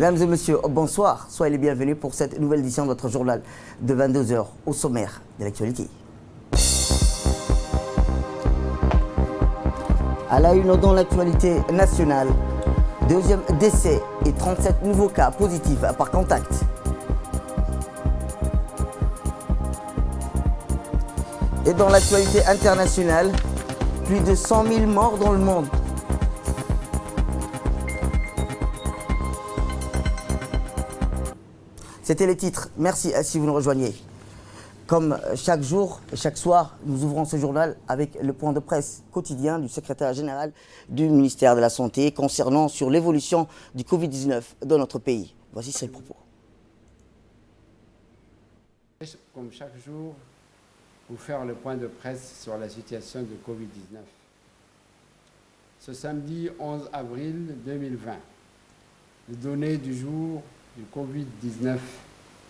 Mesdames et messieurs, bonsoir. Soyez les bienvenus pour cette nouvelle édition de notre journal de 22 h au sommaire de l'actualité. À la une dans l'actualité nationale, deuxième décès et 37 nouveaux cas positifs par contact. Et dans l'actualité internationale, plus de 100 000 morts dans le monde. C'était les titres. Merci si vous nous rejoignez. Comme chaque jour et chaque soir, nous ouvrons ce journal avec le point de presse quotidien du secrétaire général du ministère de la Santé concernant sur l'évolution du Covid-19 dans notre pays. Voici ses propos. Comme chaque jour, vous faire le point de presse sur la situation de Covid-19. Ce samedi 11 avril 2020, les données du jour du Covid-19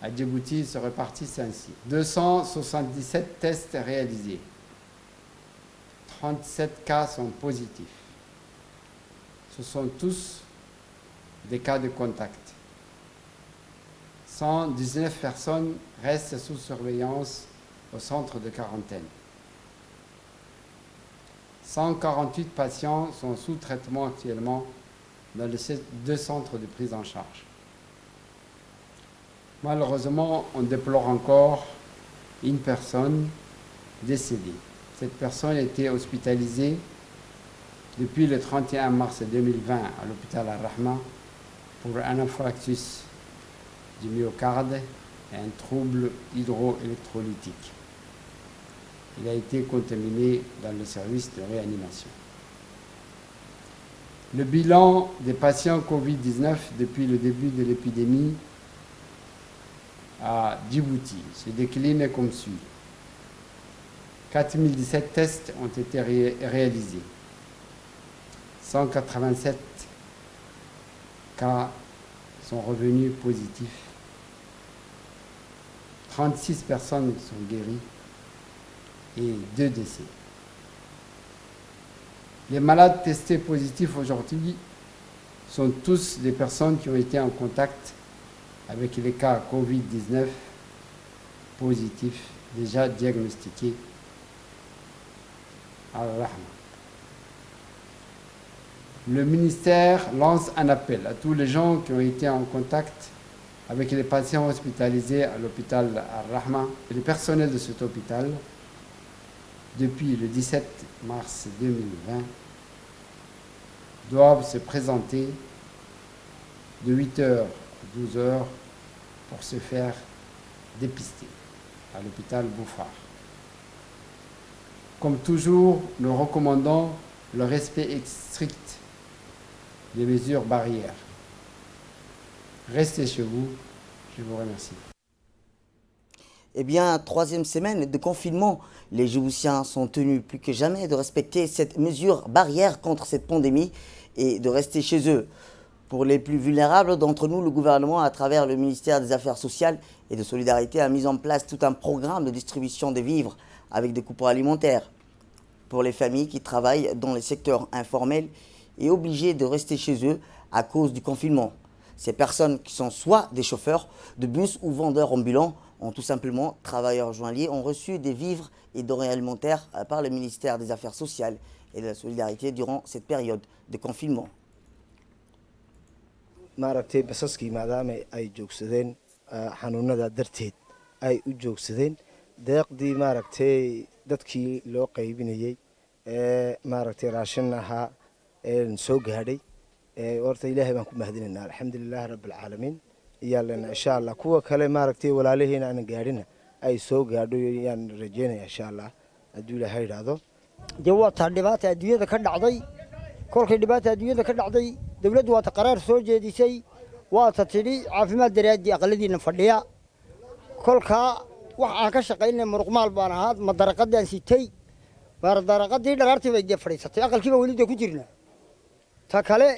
à Djibouti se répartissent ainsi. 277 tests réalisés. 37 cas sont positifs. Ce sont tous des cas de contact. 119 personnes restent sous surveillance au centre de quarantaine. 148 patients sont sous traitement actuellement dans les 2 centres de prise en charge. Malheureusement, on déplore encore une personne décédée. Cette personne était hospitalisée depuis le 31 mars 2020 à l'hôpital Al-Rahma pour un infarctus du myocarde et un trouble hydroélectrolytique. Il a été contaminé dans le service de réanimation. Le bilan des patients Covid-19 depuis le début de l'épidémie à Djibouti se décline comme suit. 4017 tests ont été réalisés. 187 cas sont revenus positifs. 36 personnes sont guéries et 2 décès. Les malades testés positifs aujourd'hui sont tous des personnes qui ont été en contact avec les cas Covid-19 positifs déjà diagnostiqués à Al-Rahma. Le ministère lance un appel à tous les gens qui ont été en contact avec les patients hospitalisés à l'hôpital Al-Rahma et le personnel de cet hôpital depuis le 17 mars 2020 doivent se présenter de 8 h à 12 h pour se faire dépister à l'hôpital Bouffard. Comme toujours, nous recommandons le respect strict des mesures barrières. Restez chez vous. Je vous remercie. Eh bien, 3e semaine de confinement, les Djiboutiens sont tenus plus que jamais de respecter cette mesure barrière contre cette pandémie et de rester chez eux. Pour les plus vulnérables d'entre nous, le gouvernement, à travers le ministère des Affaires sociales et de Solidarité, a mis en place tout un programme de distribution des vivres avec des coupons alimentaires. Pour les familles qui travaillent dans les secteurs informels et obligées de rester chez eux à cause du confinement. Ces personnes qui sont soit des chauffeurs de bus ou vendeurs ambulants, ont tout simplement travailleurs journaliers, ont reçu des vivres et denrées alimentaires par le ministère des Affaires sociales et de la Solidarité durant cette période de confinement. maaragtay basaskii maadaama ay joogsadeen xanuunada darteed ay u joogsadeen deeqdii maaragtay dadkii loo qaybinayay maaragtay raashin ahaa soo gaadhay horta ilaahay baan ku mahadinaynaa alxamdulillaah rabbil caalamiin iyaalena insha allah kuwa kale maaragtay walaalihiina aan gaadhina ay soo gaadho yaan rajeynayaa insha allah hadduu ilaahay yidhaahdo dee waa taa dhibaata adduunyada ka dhacday kolkay dhibaata adduunyada ka dhacday dawladdu waa ta qaraar soo jeedisay waa ta tidhi caafimaad daraaddii aqaladiina fadhiya kolkaa wax aan ka shaqaynay muruqmaal baan ahaa madaraqadaan sitay daraqadii dharaartii bay dee fadhiisatay aqalkiiba weli dee ku jirna ta kale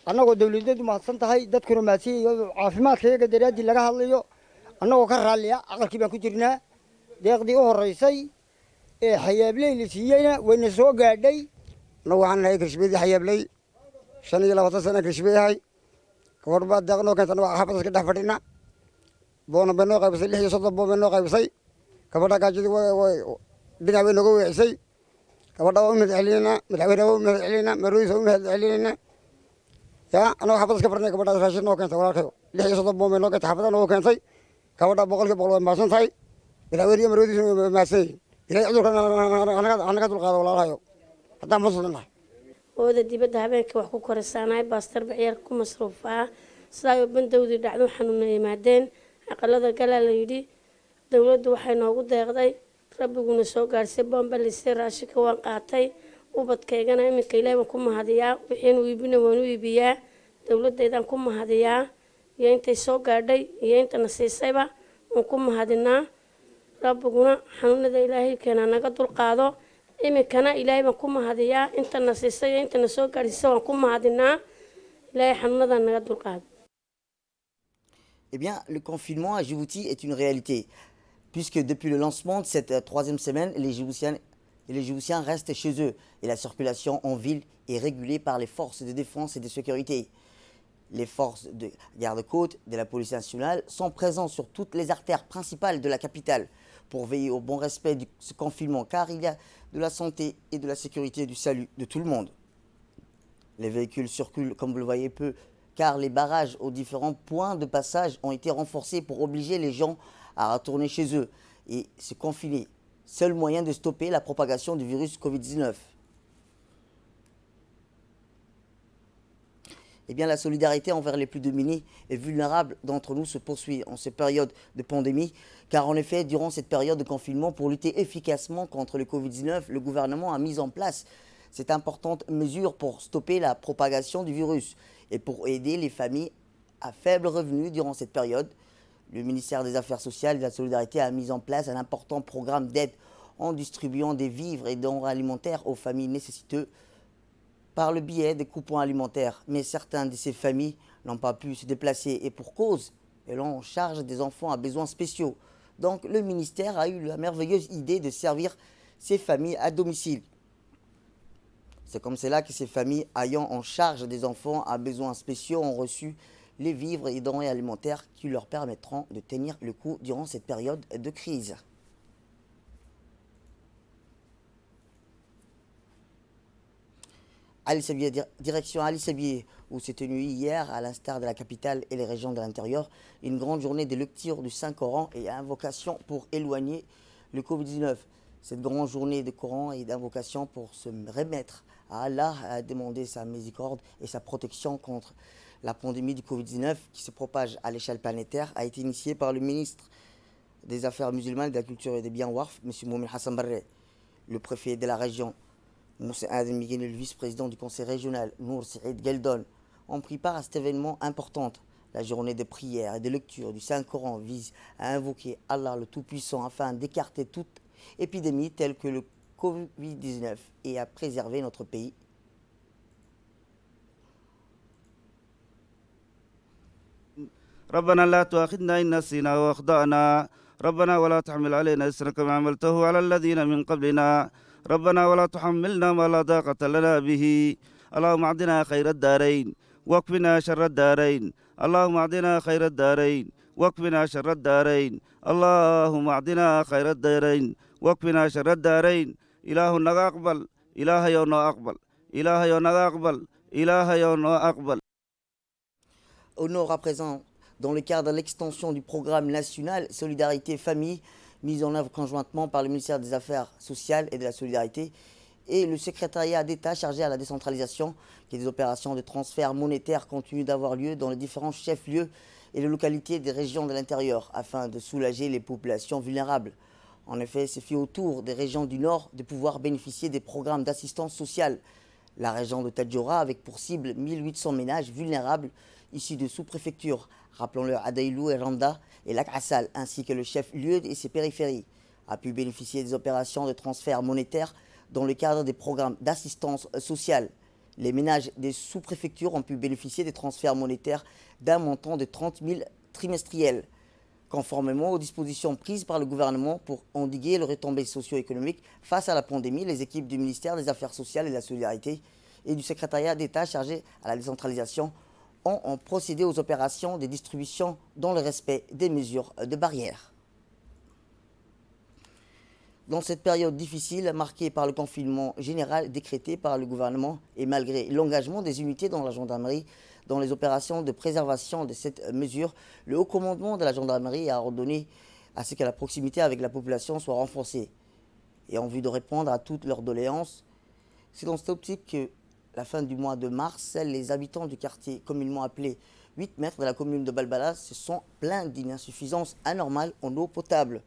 annagoo dawladadu mahadsan tahay dadkuna mahadsiyayo caafimaadka iyaga daraaddii laga hadlayo annagoo ka raalliya aqalkii baan ku jirnaa deeqdii u horraysay ee xayaabley la siiyeyna wayna soo gaadhay annagu waxaan nahay kashbeedii xayaabley 25 sano kashbeeyahay gabadh baa deeq noo keentay waa xaafad iska dhex fadhina boona bay noo qaybisay 6 iyo 30 boon bay noo qaybisay gabadha gaajadii way dhinac bay nooga weecisay gabadha waa u mahad celinayna madaxweynaha waa u mahad celinayna marwadiisa waa u mahad celinayna yaa anagoo xaafad iska fadhinay gabadhaas raashin noo keentay walaalkayo 6 iyo 30 boon bay noo keentay xaafadda noo keentay gabadha boqolkiiba boqol way mahadsan tahay madaxweyne iyo marwadiisa way mahadsan yihiin ilaahay cudurkan anaga dulqaado walaalahayo haddaan muslim nahay ooda dibadda habeenkii wax ku korasaanaay baastar ciyaarka ku masruufaa sidaa oo bandowdii dhacdo xanuuna yimaadeen aqalada galaa la yidhi dowladdu waxay noogu deeqday rabbiguna soo gaarsiy boombalise raashinka waan qaatay ubadkaygana iminka ilaahay baan ku mahadiyaa wixiinu iibina waan u iibiyaa dowladdeedaan ku mahadiyaa iyo intay soo gaadhay iyo intana siisayba waan ku mahadinaa rabbiguna xanuunada ilaahay keenaa naga dulqaado iminkana ilaahay baan ku mahadiyaa intana siisay iyo intana soo gaadhsiisa waan ku mahadinaa ilaahay xanuunada naga dulqaado. Eh bien, le confinement à Djibouti est une réalité, puisque depuis le lancement de cette troisième semaine, les Djiboutiens restent chez eux et la circulation en ville est régulée par les forces de défense et de sécurité. Les forces de garde-côte de la police nationale sont présentes sur toutes les artères principales de la capitale pour veiller au bon respect de ce confinement, car il y a de la santé et de la sécurité du salut de tout le monde. Les véhicules circulent, comme vous le voyez, peu, car les barrages aux différents points de passage ont été renforcés pour obliger les gens à retourner chez eux et se confiner. Seul moyen de stopper la propagation du virus Covid-19. Eh bien, la solidarité envers les plus démunis et vulnérables d'entre nous se poursuit en cette période de pandémie, car en effet, durant cette période de confinement, pour lutter efficacement contre le Covid-19, le gouvernement a mis en place cette importante mesure pour stopper la propagation du virus et pour aider les familles à faible revenu durant cette période. Le ministère des Affaires sociales et de la Solidarité a mis en place un important programme d'aide en distribuant des vivres et denrées alimentaires aux familles nécessiteuses par le biais des coupons alimentaires. Mais certaines de ces familles n'ont pas pu se déplacer et pour cause, elles ont en charge des enfants à besoins spéciaux. Donc le ministère a eu la merveilleuse idée de servir ces familles à domicile. C'est comme cela que ces familles ayant en charge des enfants à besoins spéciaux ont reçu les vivres et denrées alimentaires qui leur permettront de tenir le coup durant cette période de crise. Ali Sabié, direction Ali Sabié, où s'est tenue hier, à l'instar de la capitale et les régions de l'intérieur, une grande journée de lecture du Saint-Coran et invocation pour éloigner le Covid-19. Cette grande journée de Coran et d'invocation pour se remettre à Allah, à demander sa miséricorde et sa protection contre la pandémie du Covid-19 qui se propage à l'échelle planétaire, a été initiée par le ministre des Affaires musulmanes, de la Culture et des Biens Warf, M. Moumin Hassan Barre, le préfet de la région, Moussa Adam Miguel, le vice-président du conseil régional, Nour Saïd Geldon, ont pris part à cet événement important. La journée de prière et de lecture du Saint-Coran vise à invoquer Allah le Tout-Puissant afin d'écarter toute épidémie telle que le Covid-19 et à préserver notre pays. ربنا لا تؤاخذنا إن نسينا وأخطأنا ربنا ولا تحمل علينا إصرا كما عملته على الذين من قبلنا ربنا ولا تحملنا ما لا طاقة لنا به اللهم أعطنا خير الدارين واكفنا شر الدارين اللهم أعطنا خير الدارين واكفنا شر الدارين اللهم أعطنا خير الدارين واكفنا شر الدارين إله نقبل إله يوم أقبل إله يوم أقبل إله يوم أقبل. Honore à présent dans le cadre de l'extension du programme national Solidarité Famille, mis en œuvre conjointement par le ministère des Affaires sociales et de la Solidarité et le secrétariat d'État chargé à la décentralisation, qui des opérations de transfert monétaire continuent d'avoir lieu dans les différents chefs-lieux et les localités des régions de l'intérieur afin de soulager les populations vulnérables. En effet, c'est fait autour des régions du Nord de pouvoir bénéficier des programmes d'assistance sociale. La région de Tadjoura, avec pour cible 1800 ménages vulnérables issus de sous-préfectures, rappelons-le Adaïlou et Randa et Lac Assal, ainsi que le chef-lieu et ses périphéries, a pu bénéficier des opérations de transfert monétaire dans le cadre des programmes d'assistance sociale. Les ménages des sous-préfectures ont pu bénéficier des transferts monétaires d'un montant de 30 000 trimestriels, conformément aux dispositions prises par le gouvernement pour endiguer le retombées socio-économique face à la pandémie. Les équipes du ministère des Affaires sociales et de la Solidarité et du secrétariat d'État chargé à la décentralisation ont procédé aux opérations de distribution dans le respect des mesures de barrière. Dans cette période difficile marquée par le confinement général décrété par le gouvernement et malgré l'engagement des unités dans la gendarmerie dans les opérations de préservation de cette mesure, le haut commandement de la gendarmerie a ordonné à ce que la proximité avec la population soit renforcée. Et en vue de répondre à toutes leurs doléances, c'est dans cette optique que la fin du mois de mars, les habitants du quartier communément appelé 8 mètres de la commune de Balbala se sont plaints d'une insuffisance anormale en eau potable.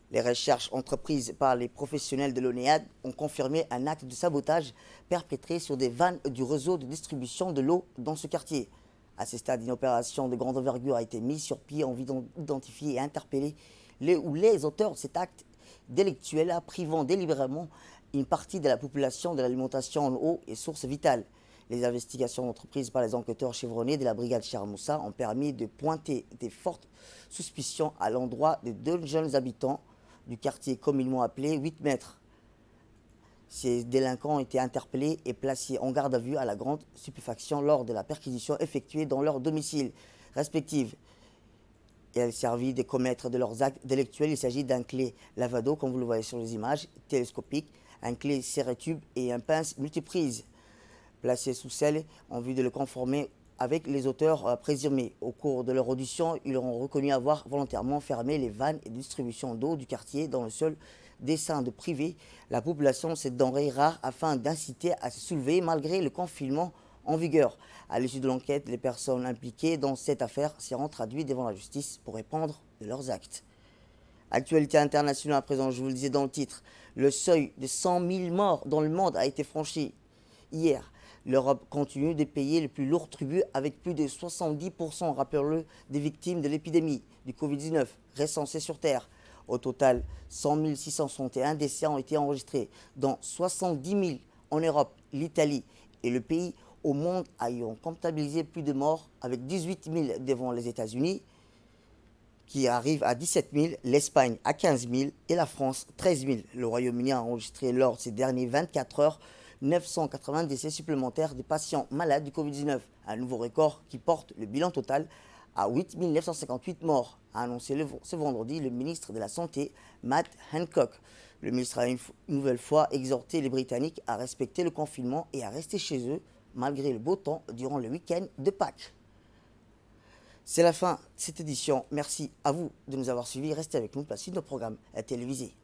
Les recherches entreprises par les professionnels de l'ONEAD ont confirmé un acte de sabotage perpétré sur des vannes du réseau de distribution de l'eau dans ce quartier. À ce stade, une opération de grande envergure a été mise sur pied en vue d'identifier et interpeller les auteurs de cet acte délictuel, privant délibérément une partie de la population de l'alimentation en eau et source vitale. Les investigations entreprises par les enquêteurs chevronnés de la brigade Charamoussa ont permis de pointer des fortes suspicions à l'endroit de 2 jeunes habitants du quartier communément appelé 8 mètres. Ces délinquants ont été interpellés et placés en garde à vue à la grande stupéfaction lors de la perquisition effectuée dans leurs domiciles respectifs. Et elle servit de commettre de leurs actes délictuels. Il s'agit d'un clé lavado, comme vous le voyez sur les images, télescopique, un clé serré-tube et un pince multiprise, placés sous scellé en vue de le conformer avec les auteurs présumés. Au cours de leur audition, ils auront reconnu avoir volontairement fermé les vannes et distributions d'eau du quartier dans le seul dessein de priver la population de cette denrée rare afin d'inciter à se soulever malgré le confinement en vigueur. À l'issue de l'enquête, les personnes impliquées dans cette affaire seront traduites devant la justice pour répondre de leurs actes. Actualité internationale à présent, je vous le disais dans le titre, le seuil de 100 000 morts dans le monde a été franchi hier. L'Europe continue de payer le plus lourd tribut avec plus de 70%, rappelons-le, des victimes de l'épidémie du Covid-19 recensées sur Terre. Au total, 100 661 décès ont été enregistrés, dont 70 000 en Europe, l'Italie et le pays au monde ayant comptabilisé plus de morts, avec 18 000 devant les États-Unis, qui arrivent à 17 000, l'Espagne à 15 000 et la France 13 000. Le Royaume-Uni a enregistré lors de ces derniers 24 heures 980 décès supplémentaires de patients malades du Covid-19, un nouveau record qui porte le bilan total à 8 958 morts, a annoncé ce vendredi le ministre de la Santé, Matt Hancock. Le ministre a une nouvelle fois exhorté les Britanniques à respecter le confinement et à rester chez eux, malgré le beau temps durant le week-end de Pâques. C'est la fin de cette édition. Merci à vous de nous avoir suivis. Restez avec nous pour la suite de nos programmes télévisés.